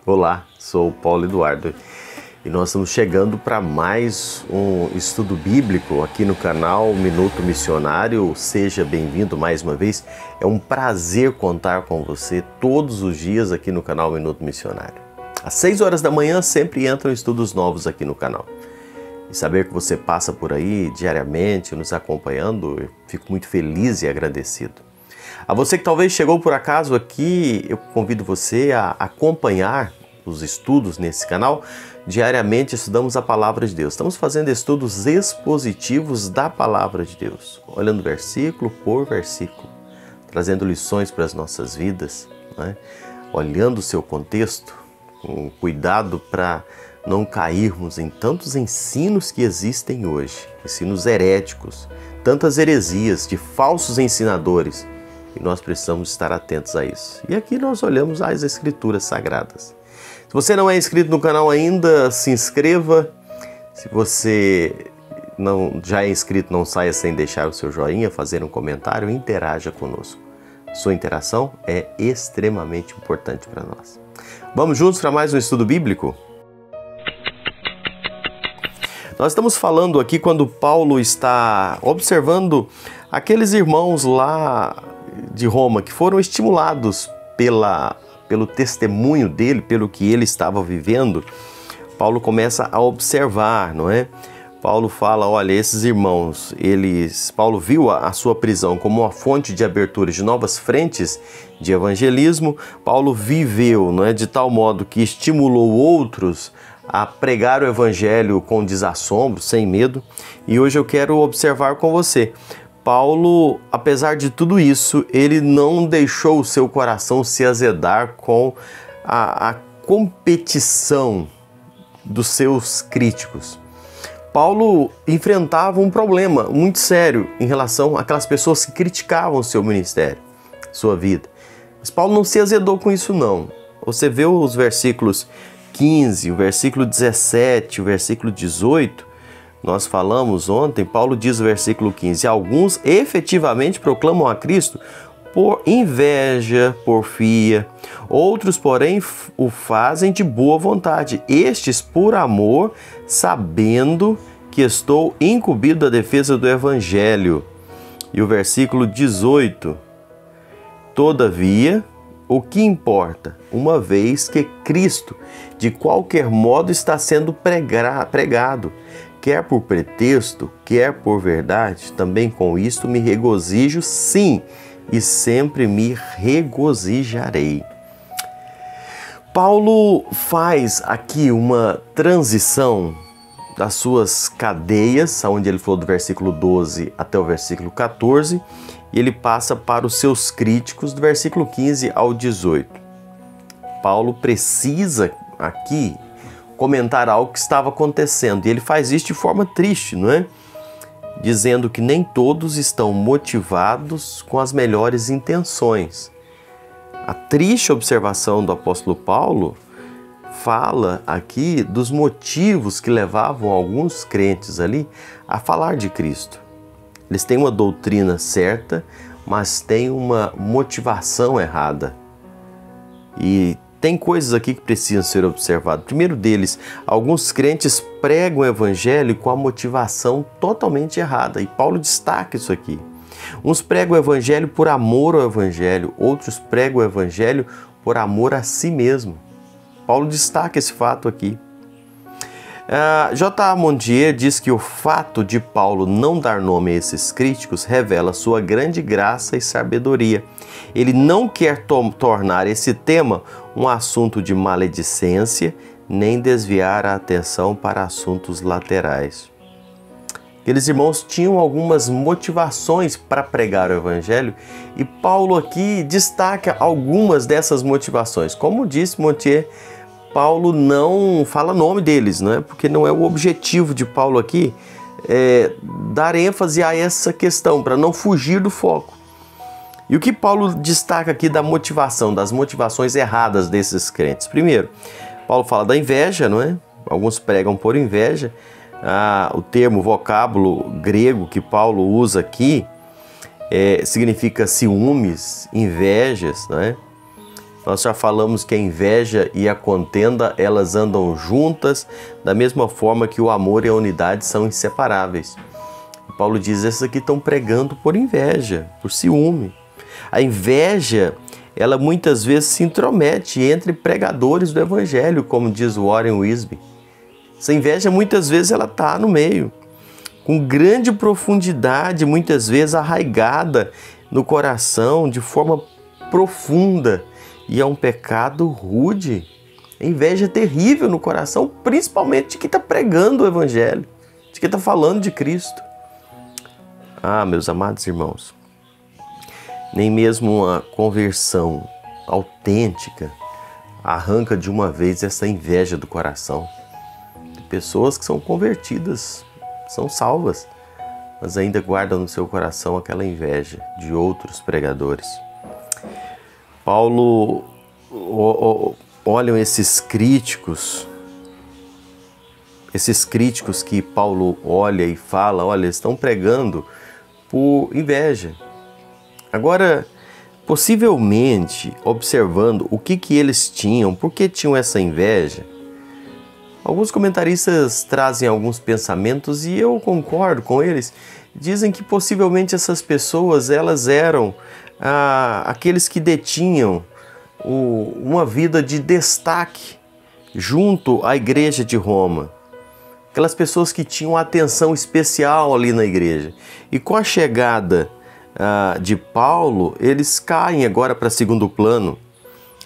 Olá, sou o Paulo Eduardo e nós estamos chegando para mais um estudo bíblico aqui no canal Minuto Missionário. Seja bem-vindo mais uma vez. É um prazer contar com você todos os dias aqui no canal Minuto Missionário. Às 6 horas da manhã sempre entram estudos novos aqui no canal. E saber que você passa por aí diariamente nos acompanhando, eu fico muito feliz e agradecido. A você que talvez chegou por acaso aqui, eu convido você a acompanhar os estudos nesse canal. Diariamente estudamos a Palavra de Deus. Estamos fazendo estudos expositivos da Palavra de Deus, olhando versículo por versículo, trazendo lições para as nossas vidas, né? Olhando o seu contexto, com cuidado para não cairmos em tantos ensinos que existem hoje, ensinos heréticos, tantas heresias de falsos ensinadores. E nós precisamos estar atentos a isso. E aqui nós olhamos as Escrituras Sagradas. Se você não é inscrito no canal ainda, se inscreva. Se você já é inscrito, não saia sem deixar o seu joinha, fazer um comentário e interaja conosco. Sua interação é extremamente importante para nós. Vamos juntos para mais um estudo bíblico? Nós estamos falando aqui quando Paulo está observando aqueles irmãos lá de Roma que foram estimulados pelo testemunho dele, pelo que ele estava vivendo. Paulo começa a observar, não é? Paulo fala, olha, esses irmãos, Paulo viu a sua prisão como uma fonte de abertura de novas frentes de evangelismo. Paulo viveu, não é, de tal modo que estimulou outros a pregar o evangelho com desassombro, sem medo. E hoje eu quero observar com você. Paulo, apesar de tudo isso, ele não deixou o seu coração se azedar com a competição dos seus críticos. Paulo enfrentava um problema muito sério em relação àquelas pessoas que criticavam o seu ministério, sua vida. Mas Paulo não se azedou com isso não. Você vê os versículos 15, o versículo 17, o versículo 18, nós falamos ontem, Paulo diz no versículo 15, alguns efetivamente proclamam a Cristo por inveja, porfia, outros, porém, o fazem de boa vontade, estes por amor, sabendo que estou incumbido da defesa do Evangelho. E o versículo 18, todavia, o que importa, uma vez que Cristo, de qualquer modo, está sendo pregado, quer por pretexto, quer por verdade, também com isto me regozijo, sim, e sempre me regozijarei. Paulo faz aqui uma transição das suas cadeias, onde ele falou do versículo 12 até o versículo 14, e ele passa para os seus críticos do versículo 15 ao 18. Paulo precisa aqui comentar algo que estava acontecendo, e ele faz isso de forma triste, não é? Dizendo que nem todos estão motivados com as melhores intenções. A triste observação do apóstolo Paulo fala aqui dos motivos que levavam alguns crentes ali a falar de Cristo. Eles têm uma doutrina certa, mas têm uma motivação errada. E tem coisas aqui que precisam ser observadas. Primeiro deles, alguns crentes pregam o evangelho com a motivação totalmente errada. E Paulo destaca isso aqui. Uns pregam o evangelho por amor ao evangelho, outros pregam o evangelho por amor a si mesmo. Paulo destaca esse fato aqui. J.A. Mondier diz que o fato de Paulo não dar nome a esses críticos revela sua grande graça e sabedoria. Ele não quer tornar esse tema um assunto de maledicência, nem desviar a atenção para assuntos laterais. Aqueles irmãos tinham algumas motivações para pregar o evangelho e Paulo aqui destaca algumas dessas motivações. Como disse Montier, Paulo não fala nome deles, não é? Porque não é o objetivo de Paulo aqui dar ênfase a essa questão, para não fugir do foco. E o que Paulo destaca aqui da motivação, das motivações erradas desses crentes? Primeiro, Paulo fala da inveja, não é? Alguns pregam por inveja. O termo, vocábulo grego que Paulo usa aqui significa ciúmes, invejas, não é? Nós já falamos que a inveja e a contenda, elas andam juntas, da mesma forma que o amor e a unidade são inseparáveis. Paulo diz, esses aqui estão pregando por inveja, por ciúme. A inveja, ela muitas vezes se intromete entre pregadores do evangelho, como diz o Warren Wiersbe. Essa inveja muitas vezes ela está no meio, com grande profundidade, muitas vezes arraigada no coração, de forma profunda. E é um pecado rude. A inveja é terrível no coração, principalmente de quem está pregando o evangelho, de quem está falando de Cristo. Ah, meus amados irmãos, nem mesmo uma conversão autêntica arranca de uma vez essa inveja do coração. Pessoas que são convertidas, são salvas, mas ainda guardam no seu coração aquela inveja de outros pregadores. Paulo, olham esses críticos que Paulo olha e fala, olha, estão pregando por inveja. Agora, possivelmente, observando o que eles tinham, por que tinham essa inveja, alguns comentaristas trazem alguns pensamentos e eu concordo com eles. Dizem que possivelmente essas pessoas, elas eram aqueles que detinham uma vida de destaque junto à igreja de Roma. Aquelas pessoas que tinham atenção especial ali na igreja. E com a chegada de Paulo, eles caem agora para segundo plano.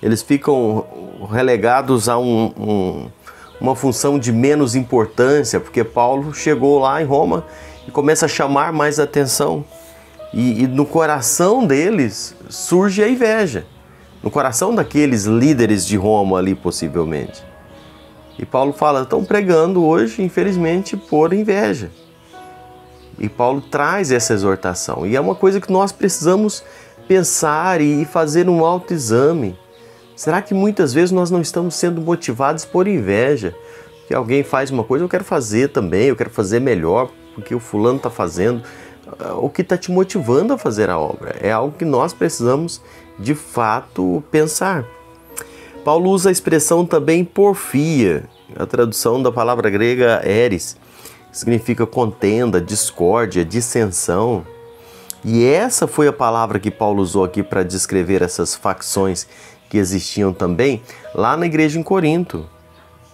Eles ficam relegados a uma função de menos importância, porque Paulo chegou lá em Roma e começa a chamar mais atenção. E no coração deles surge a inveja. No coração daqueles líderes de Roma ali, possivelmente. E Paulo fala, estão pregando hoje, infelizmente, por inveja. E Paulo traz essa exortação. E é uma coisa que nós precisamos pensar e fazer um autoexame. Será que muitas vezes nós não estamos sendo motivados por inveja? Que alguém faz uma coisa, eu quero fazer também, eu quero fazer melhor, porque o fulano está fazendo. O que está te motivando a fazer a obra? É algo que nós precisamos, de fato, pensar. Paulo usa a expressão também porfia, a tradução da palavra grega eris, que significa contenda, discórdia, dissensão. E essa foi a palavra que Paulo usou aqui para descrever essas facções que existiam também lá na igreja em Corinto.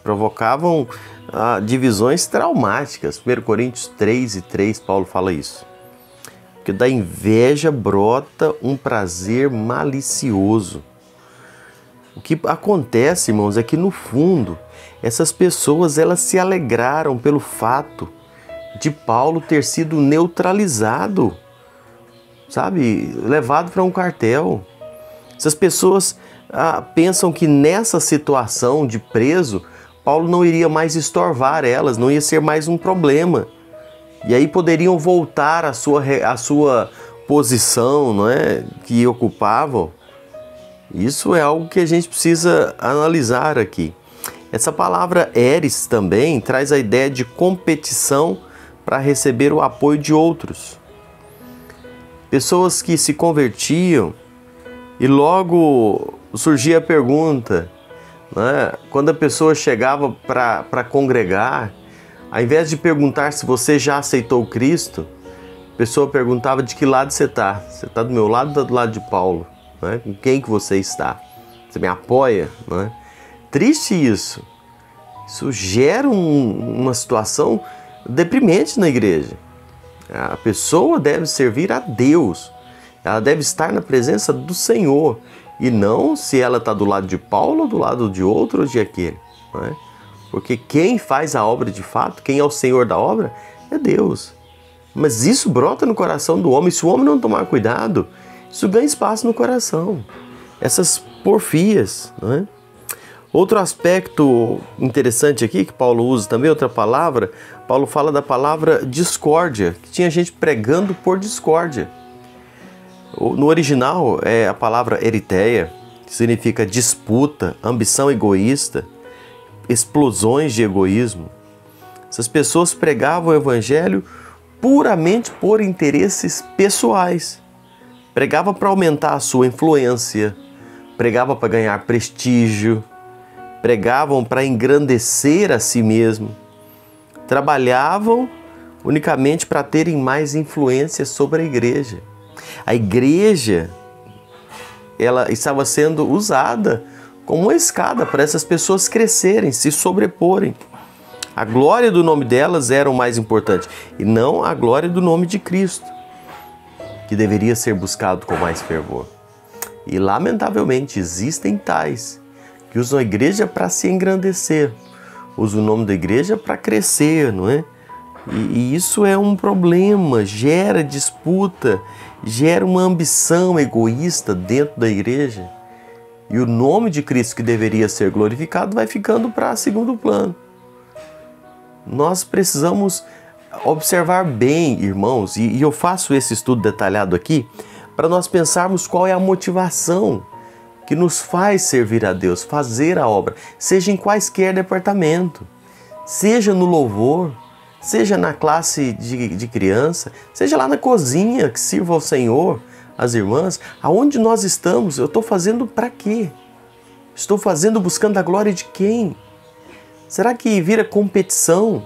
Provocavam divisões traumáticas. 1 Coríntios 3:3, Paulo fala isso. Porque da inveja brota um prazer malicioso. O que acontece, irmãos, é que no fundo, essas pessoas elas se alegraram pelo fato de Paulo ter sido neutralizado, sabe, levado para um quartel. Essas pessoas pensam que nessa situação de preso, Paulo não iria mais estorvar elas, não ia ser mais um problema. E aí poderiam voltar à sua posição, não é, que ocupavam. Isso é algo que a gente precisa analisar aqui. Essa palavra eris também traz a ideia de competição para receber o apoio de outros. Pessoas que se convertiam e logo surgia a pergunta, né? Quando a pessoa chegava para congregar, ao invés de perguntar se você já aceitou Cristo, a pessoa perguntava de que lado você está. Você está do meu lado ou está do lado de Paulo? Né? Com quem que você está? Você me apoia? Né? Triste isso. Isso gera uma situação deprimente na igreja. A pessoa deve servir a Deus. Ela deve estar na presença do Senhor. E não se ela está do lado de Paulo ou do lado de outro ou de aquele. Né? Porque quem faz a obra de fato, quem é o Senhor da obra, é Deus. Mas isso brota no coração do homem. Se o homem não tomar cuidado, isso ganha espaço no coração. Essas porfias. Né? Outro aspecto interessante aqui, que Paulo usa também, outra palavra, Paulo fala da palavra discórdia, que tinha gente pregando por discórdia. No original é a palavra eritéia, que significa disputa, ambição egoísta, explosões de egoísmo. Essas pessoas pregavam o evangelho puramente por interesses pessoais. Pregava para aumentar a sua influência, pregava para ganhar prestígio, pregavam para engrandecer a si mesmo, trabalhavam unicamente para terem mais influência sobre a igreja. A igreja, ela estava sendo usada como uma escada para essas pessoas crescerem, se sobreporem. A glória do nome delas era o mais importante, e não a glória do nome de Cristo, que deveria ser buscado com mais fervor. E, lamentavelmente, existem tais que usam a igreja para se engrandecer, usam o nome da igreja para crescer, não é? E isso é um problema, gera disputa, gera uma ambição egoísta dentro da igreja. E o nome de Cristo, que deveria ser glorificado, vai ficando para segundo plano. Nós precisamos observar bem, irmãos, e eu faço esse estudo detalhado aqui, para nós pensarmos qual é a motivação que nos faz servir a Deus, fazer a obra, seja em quaisquer departamento, seja no louvor, seja na classe de criança, seja lá na cozinha, que sirva ao Senhor, as irmãs, aonde nós estamos, eu estou fazendo para quê? Estou fazendo buscando a glória de quem? Será que vira competição?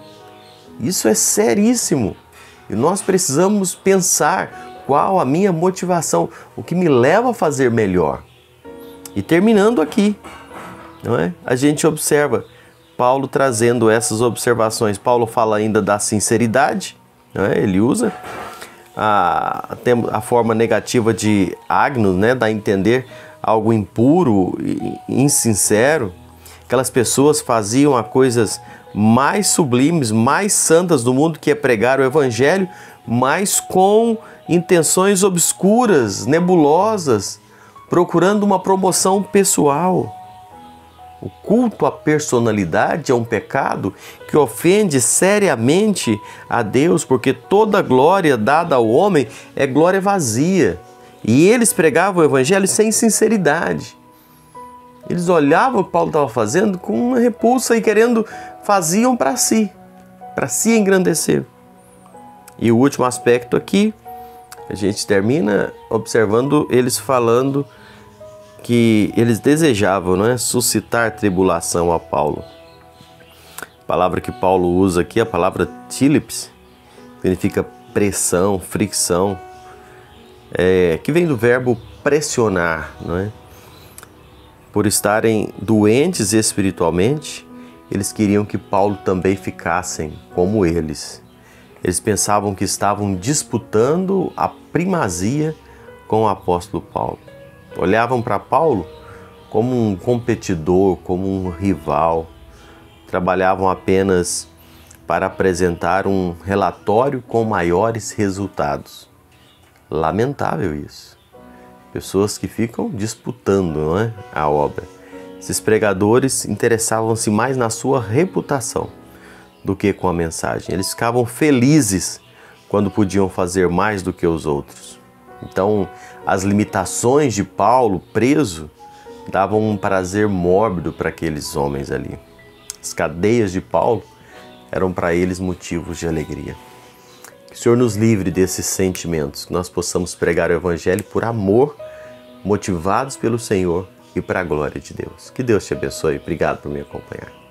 Isso é seríssimo. E nós precisamos pensar qual a minha motivação, o que me leva a fazer melhor. E terminando aqui, não é? A gente observa Paulo trazendo essas observações. Paulo fala ainda da sinceridade, não é? Ele usa a forma negativa de agnos, né? Dá a entender algo impuro e insincero. Aquelas pessoas faziam as coisas mais sublimes, mais santas do mundo, que é pregar o evangelho, mas com intenções obscuras, nebulosas, procurando uma promoção pessoal. O culto à personalidade é um pecado que ofende seriamente a Deus, porque toda glória dada ao homem é glória vazia. E eles pregavam o evangelho sem sinceridade. Eles olhavam o que Paulo estava fazendo com uma repulsa e faziam para si engrandecer. E o último aspecto aqui, a gente termina observando eles falando que eles desejavam, não é, suscitar tribulação a Paulo. A palavra que Paulo usa aqui, a palavra tílips, significa pressão, fricção, que vem do verbo pressionar, não é? Por estarem doentes espiritualmente, eles queriam que Paulo também ficassem como eles. Eles pensavam que estavam disputando a primazia com o apóstolo Paulo. Olhavam para Paulo como um competidor, como um rival. Trabalhavam apenas para apresentar um relatório com maiores resultados. Lamentável isso. Pessoas que ficam disputando, não é, a obra. Esses pregadores interessavam-se mais na sua reputação do que com a mensagem. Eles ficavam felizes quando podiam fazer mais do que os outros. Então, as limitações de Paulo preso davam um prazer mórbido para aqueles homens ali. As cadeias de Paulo eram para eles motivos de alegria. Que o Senhor nos livre desses sentimentos, que nós possamos pregar o Evangelho por amor, motivados pelo Senhor e para a glória de Deus. Que Deus te abençoe. Obrigado por me acompanhar.